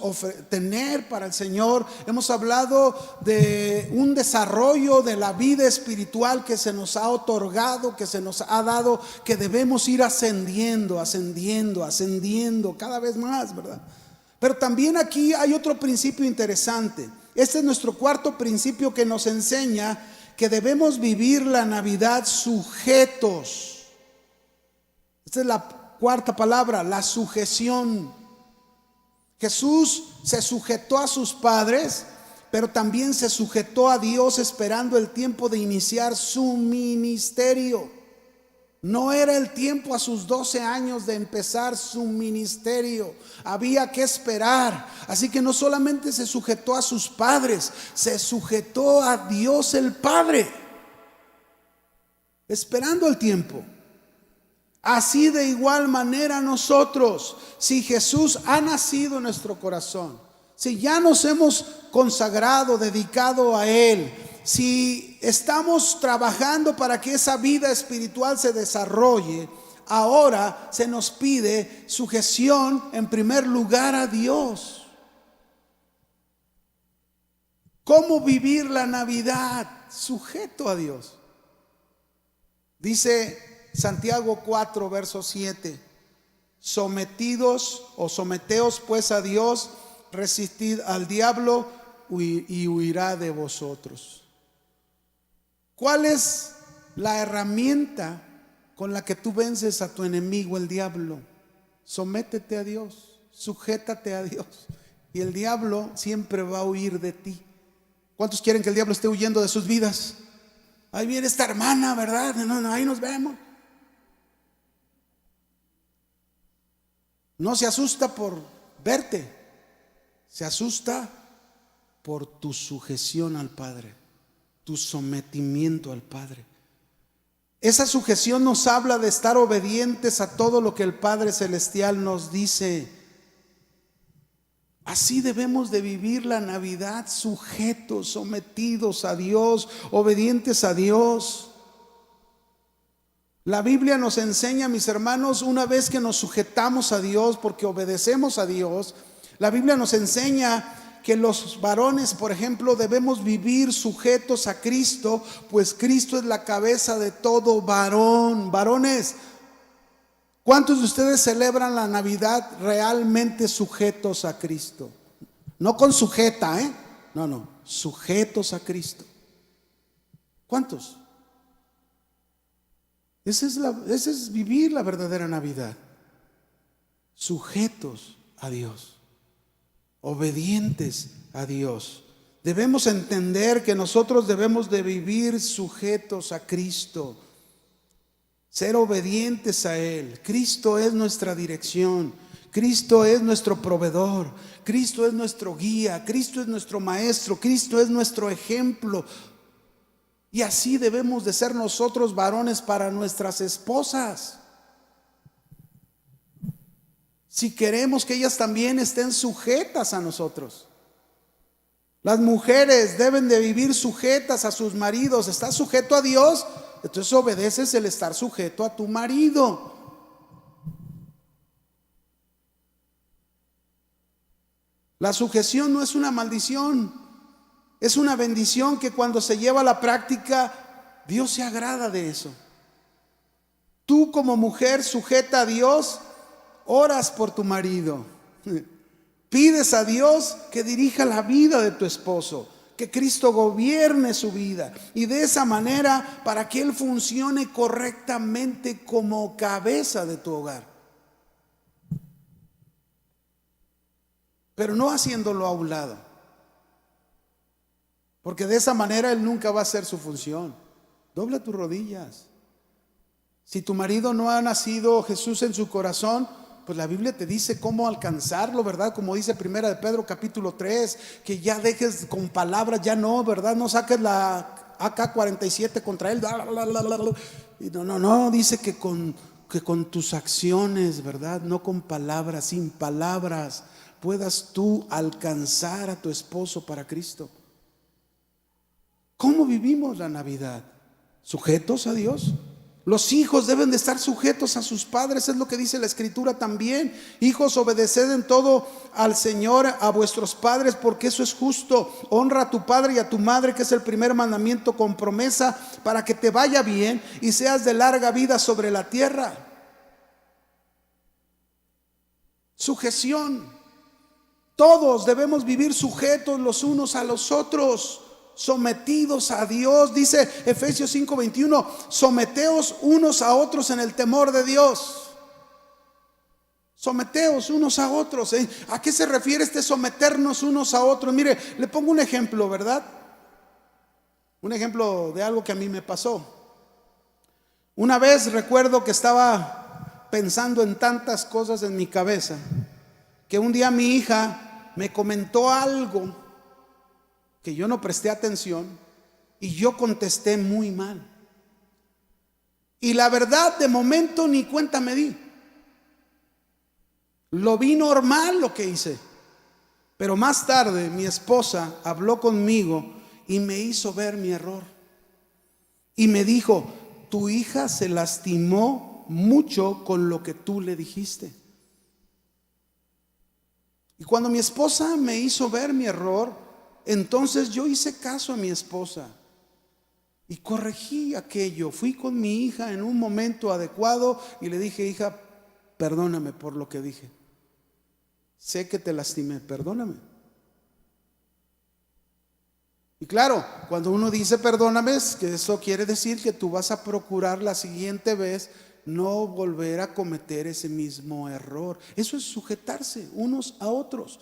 tener para el Señor. Hemos hablado de un desarrollo de la vida espiritual que se nos ha otorgado, que se nos ha dado, que debemos ir ascendiendo cada vez más, ¿verdad? Pero también aquí hay otro principio interesante. Este es nuestro cuarto principio que nos enseña que debemos vivir la Navidad sujetos. Esta es la cuarta palabra, la sujeción. Jesús se sujetó a sus padres, pero también se sujetó a Dios, esperando el tiempo de iniciar su ministerio. No era el tiempo a sus 12 años de empezar su ministerio. Había que esperar. Así que no solamente se sujetó a sus padres, se sujetó a Dios el Padre, esperando el tiempo. Así de igual manera nosotros, si Jesús ha nacido en nuestro corazón, si ya nos hemos consagrado, dedicado a Él, si estamos trabajando para que esa vida espiritual se desarrolle, ahora se nos pide sujeción en primer lugar a Dios. ¿Cómo vivir la Navidad? Sujeto a Dios. Dice Santiago 4, verso 7: sometidos o someteos pues a Dios, resistid al diablo y huirá de vosotros. ¿Cuál es la herramienta con la que tú vences a tu enemigo, el diablo? Sométete a Dios, sujétate a Dios, y el diablo siempre va a huir de ti. ¿Cuántos quieren que el diablo esté huyendo de sus vidas? Ahí viene esta hermana, ¿verdad? No, ahí nos vemos. No se asusta por verte, se asusta por tu sujeción al Padre, tu sometimiento al Padre. Esa sujeción nos habla de estar obedientes a todo lo que el Padre Celestial nos dice. Así debemos de vivir la Navidad, sujetos, sometidos a Dios, obedientes a Dios. La Biblia nos enseña, mis hermanos, una vez que nos sujetamos a Dios porque obedecemos a Dios, la Biblia nos enseña que los varones, por ejemplo, debemos vivir sujetos a Cristo, pues Cristo es la cabeza de todo varón. Varones, ¿cuántos de ustedes celebran la Navidad realmente sujetos a Cristo? No con sujeta, no, sujetos a Cristo. ¿Cuántos? Ese es vivir la verdadera Navidad. Sujetos a Dios, obedientes a Dios. Debemos entender que nosotros debemos de vivir sujetos a Cristo, ser obedientes a Él. Cristo es nuestra dirección, Cristo es nuestro proveedor, Cristo es nuestro guía, Cristo es nuestro maestro, Cristo es nuestro ejemplo. Y así debemos de ser nosotros, varones, para nuestras esposas. Si queremos que ellas también estén sujetas a nosotros. Las mujeres deben de vivir sujetas a sus maridos. ¿Estás sujeto a Dios? Entonces obedeces el estar sujeto a tu marido. La sujeción no es una maldición. Es una bendición que cuando se lleva a la práctica, Dios se agrada de eso. Tú como mujer sujeta a Dios, oras por tu marido. Pides a Dios que dirija la vida de tu esposo, que Cristo gobierne su vida. Y de esa manera, para que Él funcione correctamente como cabeza de tu hogar. Pero no haciéndolo a un lado. Porque de esa manera Él nunca va a hacer su función. Dobla tus rodillas. Si tu marido no ha nacido Jesús en su corazón, pues la Biblia te dice cómo alcanzarlo, ¿verdad? Como dice Primera de Pedro capítulo 3, que ya dejes con palabras, ya no, ¿verdad? No saques la AK-47 contra él. Y no, dice que con tus acciones, ¿verdad? No con palabras, sin palabras, puedas tú alcanzar a tu esposo para Cristo. ¿Cómo vivimos la Navidad? ¿Sujetos a Dios? Los hijos deben de estar sujetos a sus padres, es lo que dice la Escritura también. Hijos, obedeced en todo al Señor, a vuestros padres, porque eso es justo. Honra a tu padre y a tu madre, que es el primer mandamiento con promesa, para que te vaya bien y seas de larga vida sobre la tierra. Sujeción. Todos debemos vivir sujetos los unos a los otros, sometidos a Dios. Dice Efesios 5:21, someteos unos a otros en el temor de Dios. Someteos unos a otros. ¿A qué se refiere este someternos unos a otros? Mire, le pongo un ejemplo, ¿verdad? Un ejemplo de algo que a mí me pasó. Una vez recuerdo que estaba pensando en tantas cosas en mi cabeza, que un día mi hija me comentó algo que yo no presté atención y yo contesté muy mal. Y la verdad, de momento ni cuenta me di. Lo vi normal lo que hice. Pero más tarde mi esposa habló conmigo y me hizo ver mi error. Y me dijo: tu hija se lastimó mucho con lo que tú le dijiste. Y cuando mi esposa me hizo ver mi error, entonces yo hice caso a mi esposa y corregí aquello. Fui con mi hija en un momento adecuado y le dije: hija, perdóname por lo que dije. Sé que te lastimé, perdóname. Y claro, cuando uno dice perdóname, es que eso quiere decir que tú vas a procurar la siguiente vez no volver a cometer ese mismo error. Eso es sujetarse unos a otros.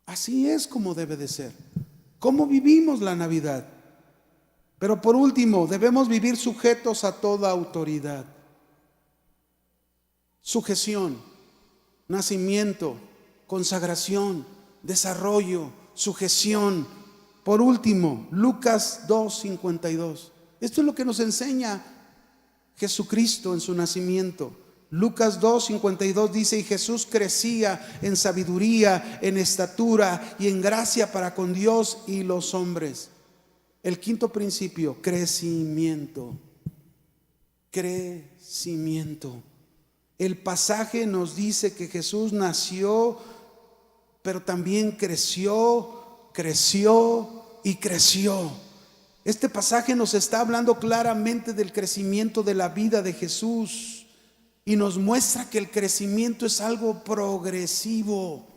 Así es como debe de ser. ¿Cómo vivimos la Navidad? Pero por último, debemos vivir sujetos a toda autoridad. Sujeción, nacimiento, consagración, desarrollo, sujeción. Por último, Lucas 2:52. Esto es lo que nos enseña Jesucristo en su nacimiento. Lucas 2:52 dice: y Jesús crecía en sabiduría, en estatura y en gracia para con Dios y los hombres. El quinto principio: crecimiento. Crecimiento. El pasaje nos dice que Jesús nació, pero también creció, creció y creció. Este pasaje nos está hablando claramente del crecimiento de la vida de Jesús y nos muestra que el crecimiento es algo progresivo.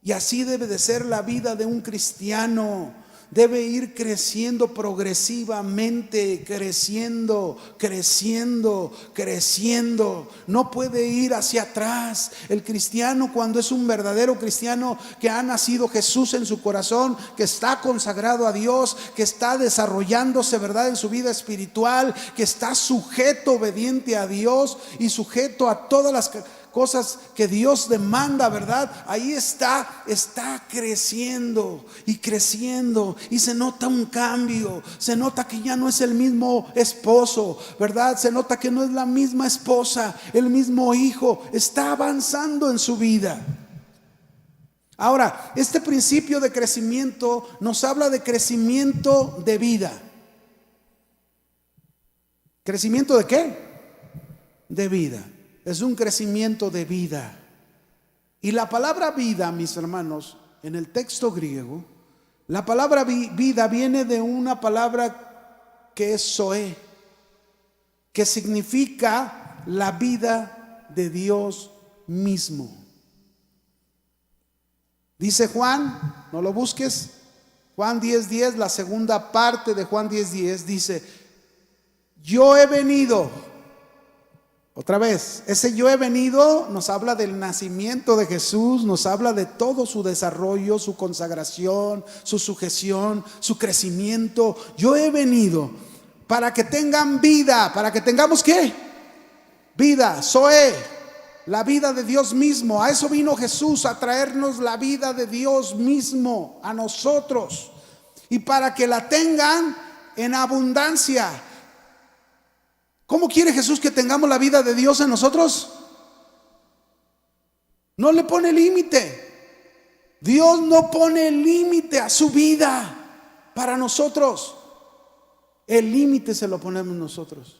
Y así debe de ser la vida de un cristiano. Debe ir creciendo progresivamente, creciendo, creciendo, creciendo. No puede ir hacia atrás. El cristiano, cuando es un verdadero cristiano que ha nacido Jesús en su corazón, que está consagrado a Dios, que está desarrollándose, ¿verdad?, en su vida espiritual, que está sujeto, obediente a Dios y sujeto a todas las cosas que Dios demanda, ¿verdad? Ahí está creciendo y creciendo, y se nota un cambio. Se nota que ya no es el mismo esposo, ¿verdad? Se nota que no es la misma esposa, el mismo hijo. Está avanzando en su vida. Ahora, este principio de crecimiento nos habla de crecimiento de vida. ¿Crecimiento de qué? De vida. Es un crecimiento de vida. Y la palabra vida, mis hermanos, en el texto griego, la palabra vida viene de una palabra que es zoe, que significa la vida de Dios mismo. Dice Juan, no lo busques, Juan 10:10, la segunda parte de Juan 10:10 dice: yo he venido. Otra vez, ese yo he venido nos habla del nacimiento de Jesús, nos habla de todo su desarrollo, su consagración, su sujeción, su crecimiento. Yo he venido para que tengan vida. ¿Para que tengamos qué? Vida, zoe, la vida de Dios mismo. A eso vino Jesús, a traernos la vida de Dios mismo a nosotros, y para que la tengan en abundancia. ¿Cómo quiere Jesús que tengamos la vida de Dios en nosotros? No le pone límite. Dios no pone límite a su vida para nosotros. El límite se lo ponemos nosotros.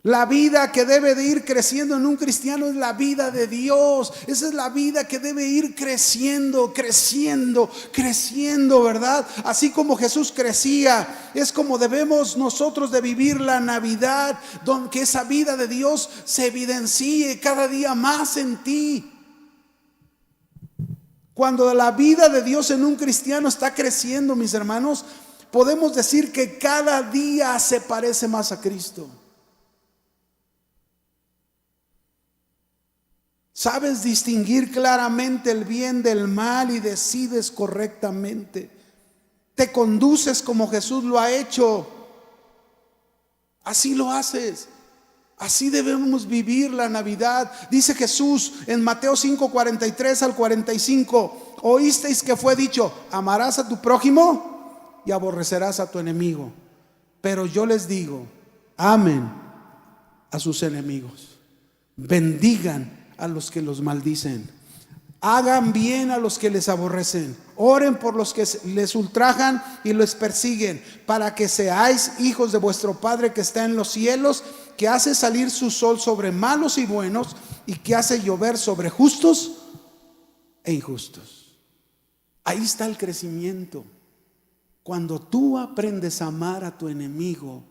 La vida que debe de ir creciendo en un cristiano es la vida de Dios. Esa es la vida que debe ir creciendo, creciendo, creciendo, ¿verdad? Así como Jesús crecía, es como debemos nosotros de vivir la Navidad, donde esa vida de Dios se evidencie cada día más en ti. Cuando la vida de Dios en un cristiano está creciendo, mis hermanos, podemos decir que cada día se parece más a Cristo. Sabes distinguir claramente el bien del mal y decides correctamente. Te conduces como Jesús lo ha hecho. Así lo haces. Así debemos vivir la Navidad. Dice Jesús en Mateo 5:43 al 45: oísteis que fue dicho, amarás a tu prójimo y aborrecerás a tu enemigo. Pero yo les digo, amen a sus enemigos, bendigan a los que los maldicen, hagan bien a los que les aborrecen, oren por los que les ultrajan y los persiguen, para que seáis hijos de vuestro Padre que está en los cielos, que hace salir su sol sobre malos y buenos, y que hace llover sobre justos e injustos. Ahí está el crecimiento. Cuando tú aprendes a amar a tu enemigo,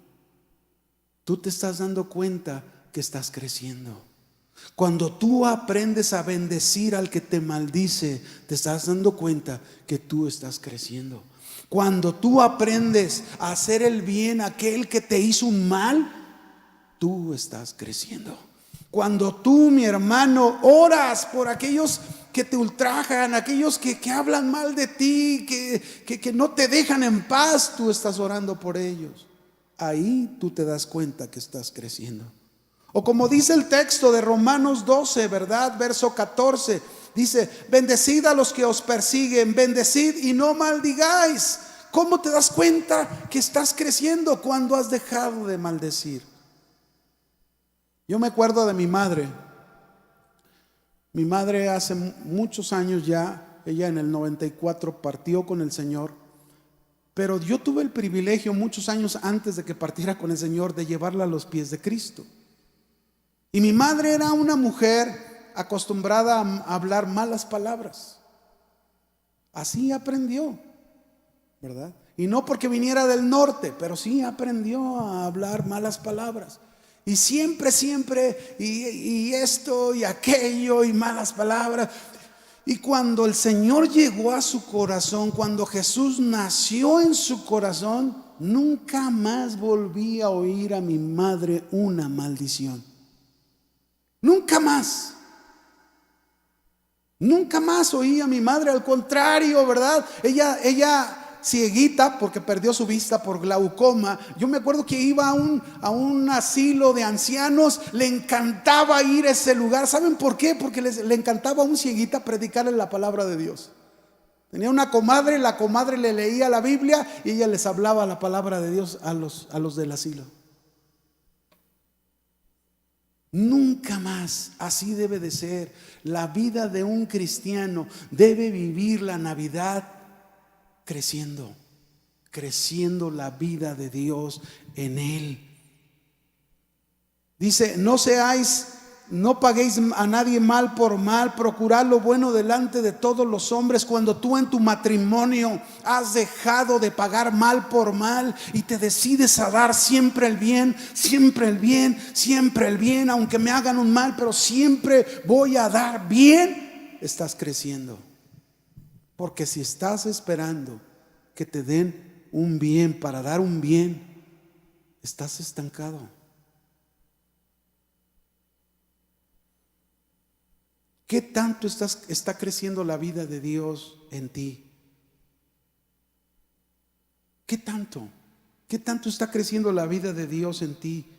tú te estás dando cuenta que estás creciendo. Cuando tú aprendes a bendecir al que te maldice, te estás dando cuenta que tú estás creciendo. Cuando tú aprendes a hacer el bien a aquel que te hizo un mal, tú estás creciendo. Cuando tú, mi hermano, oras por aquellos que te ultrajan, aquellos que hablan mal de ti, que no te dejan en paz, tú estás orando por ellos. Ahí tú te das cuenta que estás creciendo. O como dice el texto de Romanos 12, ¿verdad? Verso 14, dice: bendecid a los que os persiguen, bendecid y no maldigáis. ¿Cómo te das cuenta que estás creciendo? Cuando has dejado de maldecir. Yo me acuerdo de mi madre. Mi madre hace muchos años ya, ella en el 94 partió con el Señor. Pero yo tuve el privilegio muchos años antes de que partiera con el Señor de llevarla a los pies de Cristo. Y mi madre era una mujer acostumbrada a hablar malas palabras. Así aprendió, ¿verdad? Y no porque viniera del norte, pero sí aprendió a hablar malas palabras. Y siempre, y esto y aquello y malas palabras. Y cuando el Señor llegó a su corazón, cuando Jesús nació en su corazón, nunca más volví a oír a mi madre una maldición. Nunca más. Nunca más oí a mi madre, al contrario, ¿verdad? Ella cieguita, porque perdió su vista por glaucoma. Yo me acuerdo que iba a un asilo de ancianos. Le encantaba ir a ese lugar. ¿Saben por qué? Porque le encantaba a un cieguita predicarle la palabra de Dios. Tenía una comadre, la comadre le leía la Biblia y ella les hablaba la palabra de Dios a los del asilo. Nunca más. Así debe de ser. La vida de un cristiano debe vivir la Navidad creciendo la vida de Dios en él. Dice: no paguéis a nadie mal por mal, procurad lo bueno delante de todos los hombres. Cuando tú en tu matrimonio has dejado de pagar mal por mal y te decides a dar siempre el bien, aunque me hagan un mal, pero siempre voy a dar bien, estás creciendo. Porque si estás esperando que te den un bien para dar un bien, estás estancado. ¿Qué tanto está creciendo la vida de Dios en ti? ¿Qué tanto? ¿Qué tanto está creciendo la vida de Dios en ti?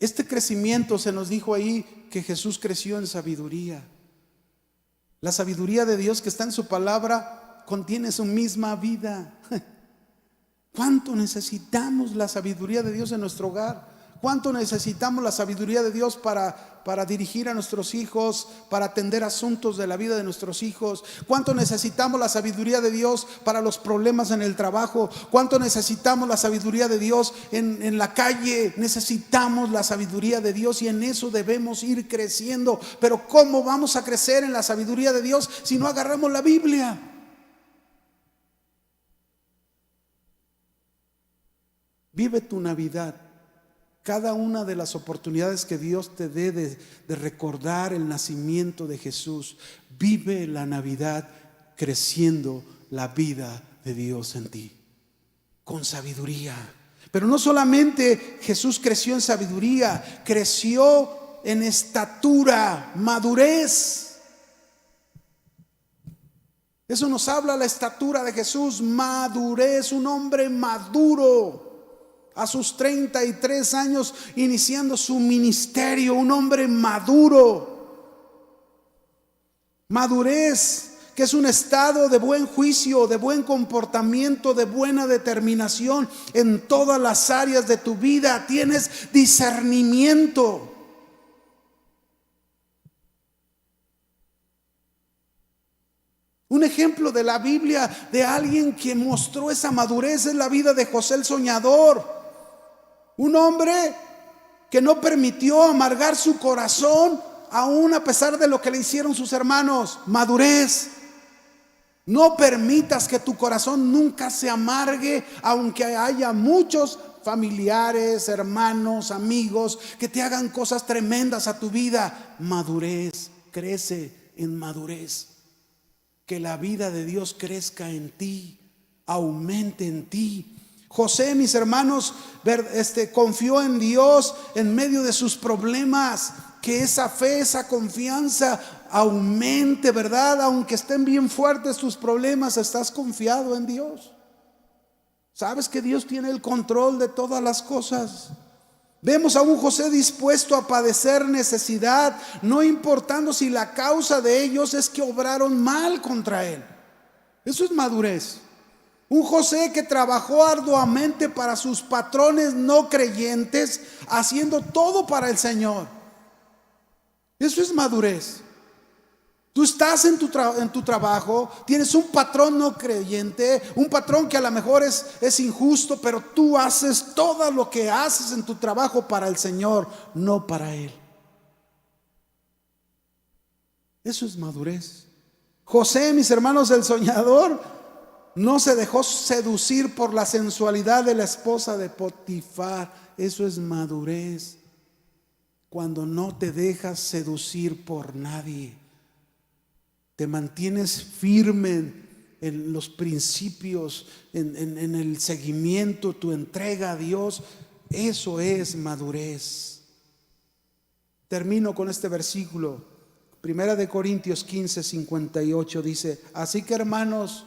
Este crecimiento, se nos dijo ahí que Jesús creció en sabiduría. La sabiduría de Dios que está en su palabra contiene su misma vida. ¿Cuánto necesitamos la sabiduría de Dios en nuestro hogar? ¿Cuánto necesitamos la sabiduría de Dios para dirigir a nuestros hijos, para atender asuntos de la vida de nuestros hijos? ¿Cuánto necesitamos la sabiduría de Dios para los problemas en el trabajo? ¿Cuánto necesitamos la sabiduría de Dios en la calle? Necesitamos la sabiduría de Dios y en eso debemos ir creciendo. Pero ¿cómo vamos a crecer en la sabiduría de Dios si no agarramos la Biblia? Vive tu Navidad. Cada una de las oportunidades que Dios te dé de recordar el nacimiento de Jesús, vive la Navidad creciendo la vida de Dios en ti, con sabiduría. Pero no solamente Jesús creció en sabiduría, creció en estatura, madurez. Eso nos habla la estatura de Jesús, madurez, un hombre maduro. a sus 33 años iniciando su ministerio, un hombre maduro. Madurez, que es un estado de buen juicio, de buen comportamiento, de buena determinación en todas las áreas de tu vida. Tienes discernimiento. Un ejemplo de la Biblia de alguien que mostró esa madurez es la vida de José el soñador. Un hombre que no permitió amargar su corazón aún a pesar de lo que le hicieron sus hermanos. Madurez. No permitas que tu corazón nunca se amargue, aunque haya muchos familiares, hermanos, amigos que te hagan cosas tremendas a tu vida. Madurez. Crece en madurez. Que la vida de Dios crezca en ti, aumente en ti. José, mis hermanos, confió en Dios en medio de sus problemas. Que esa fe, esa confianza aumente, ¿verdad? Aunque estén bien fuertes tus problemas, estás confiado en Dios. Sabes que Dios tiene el control de todas las cosas. Vemos a un José dispuesto a padecer necesidad, no importando si la causa de ellos es que obraron mal contra él. Eso es madurez. Un José que trabajó arduamente para sus patrones no creyentes, haciendo todo para el Señor. Eso es madurez. Tú estás en tu trabajo, tienes un patrón no creyente, un patrón que a lo mejor es injusto, pero tú haces todo lo que haces en tu trabajo para el Señor, no para Él. Eso es madurez. José, mis hermanos, el soñador, no se dejó seducir por la sensualidad de la esposa de Potifar. Eso es madurez. Cuando no te dejas seducir por nadie, te mantienes firme en los principios, en el seguimiento, tu entrega a Dios. Eso es madurez. Termino con este versículo. Primera de Corintios 15:58 dice: así que, hermanos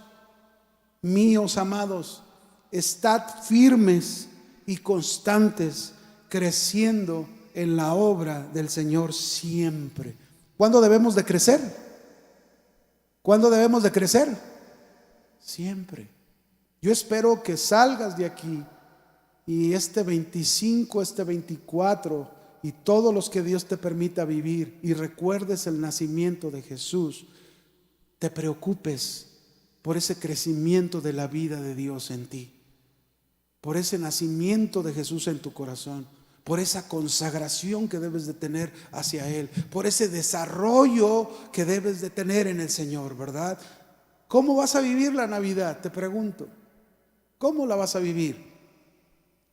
míos amados, estad firmes y constantes, creciendo en la obra del Señor siempre. ¿Cuándo debemos de crecer? ¿Cuándo debemos de crecer? Siempre. Yo espero que salgas de aquí y este 25, este 24 y todos los que Dios te permita vivir, y recuerdes el nacimiento de Jesús, te preocupes por ese crecimiento de la vida de Dios en ti, por ese nacimiento de Jesús en tu corazón, por esa consagración que debes de tener hacia Él, por ese desarrollo que debes de tener en el Señor, ¿verdad? ¿Cómo vas a vivir la Navidad? Te pregunto, ¿cómo la vas a vivir?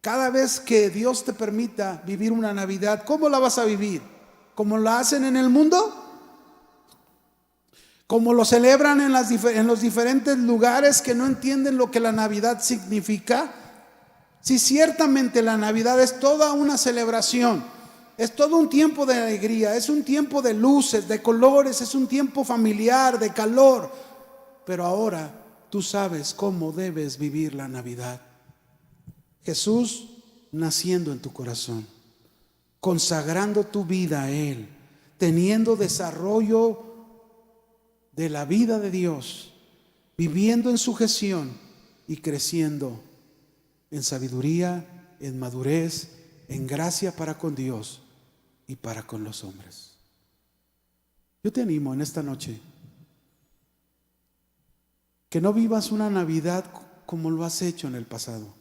Cada vez que Dios te permita vivir una Navidad, ¿cómo la vas a vivir? ¿Cómo la hacen en el mundo? ¿Cómo lo celebran en los diferentes lugares que no entienden lo que la Navidad significa? Sí, ciertamente la Navidad es toda una celebración, es todo un tiempo de alegría, es un tiempo de luces, de colores, es un tiempo familiar, de calor. Pero ahora tú sabes cómo debes vivir la Navidad. Jesús naciendo en tu corazón, consagrando tu vida a Él, teniendo desarrollo de la vida de Dios, viviendo en sujeción y creciendo en sabiduría, en madurez, en gracia para con Dios y para con los hombres. Yo te animo en esta noche que no vivas una Navidad como lo has hecho en el pasado.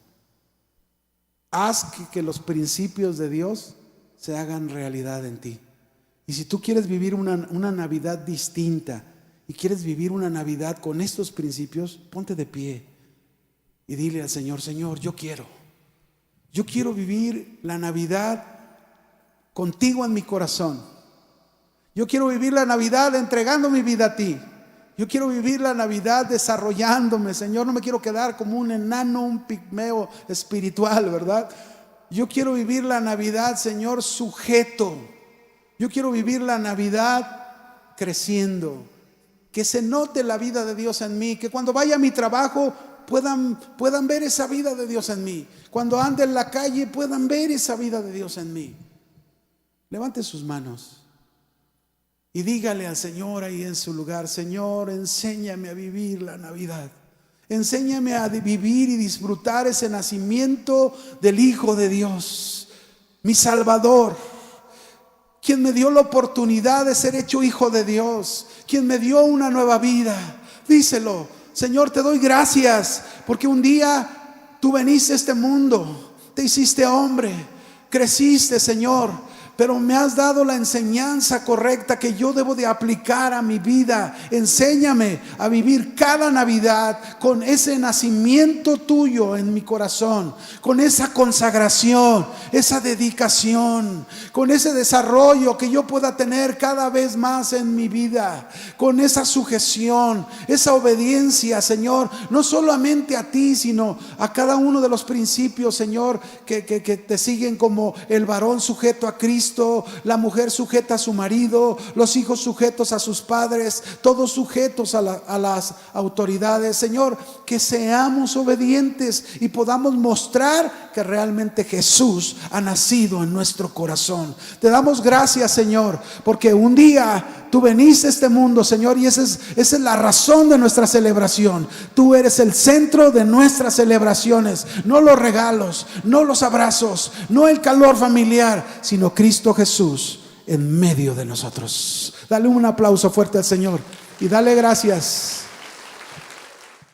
Haz que los principios de Dios se hagan realidad en ti. Y si tú quieres vivir una Navidad distinta y quieres vivir una Navidad con estos principios, ponte de pie y dile al Señor: Señor, yo quiero vivir la Navidad contigo en mi corazón. Yo quiero vivir la Navidad entregando mi vida a ti. Yo quiero vivir la Navidad desarrollándome, Señor. No me quiero quedar como un enano, un pigmeo espiritual, ¿verdad? Yo quiero vivir la Navidad, Señor, sujeto. Yo quiero vivir la Navidad creciendo. Que se note la vida de Dios en mí. Que cuando vaya a mi trabajo puedan ver esa vida de Dios en mí. Cuando ande en la calle puedan ver esa vida de Dios en mí. Levante sus manos y dígale al Señor ahí en su lugar: Señor, enséñame a vivir la Navidad. Enséñame a vivir y disfrutar ese nacimiento del Hijo de Dios, mi Salvador, quien me dio la oportunidad de ser hecho hijo de Dios, quien me dio una nueva vida. Díselo: Señor, te doy gracias porque un día tú veniste a este mundo, te hiciste hombre, creciste, Señor, pero me has dado la enseñanza correcta que yo debo de aplicar a mi vida. Enséñame a vivir cada Navidad con ese nacimiento tuyo en mi corazón, con esa consagración, esa dedicación, con ese desarrollo que yo pueda tener cada vez más en mi vida, con esa sujeción, esa obediencia, Señor, no solamente a ti, sino a cada uno de los principios, Señor, que te siguen, como el varón sujeto a Cristo, la mujer sujeta a su marido, los hijos sujetos a sus padres, todos sujetos a las autoridades. Señor, que seamos obedientes y podamos mostrar que realmente Jesús ha nacido en nuestro corazón. Te damos gracias, Señor, porque un día tú veniste a este mundo, Señor, y esa es la razón de nuestra celebración. Tú eres el centro de nuestras celebraciones, no los regalos, no los abrazos, no el calor familiar, sino Cristo Jesús en medio de nosotros. Dale un aplauso fuerte al Señor y dale gracias.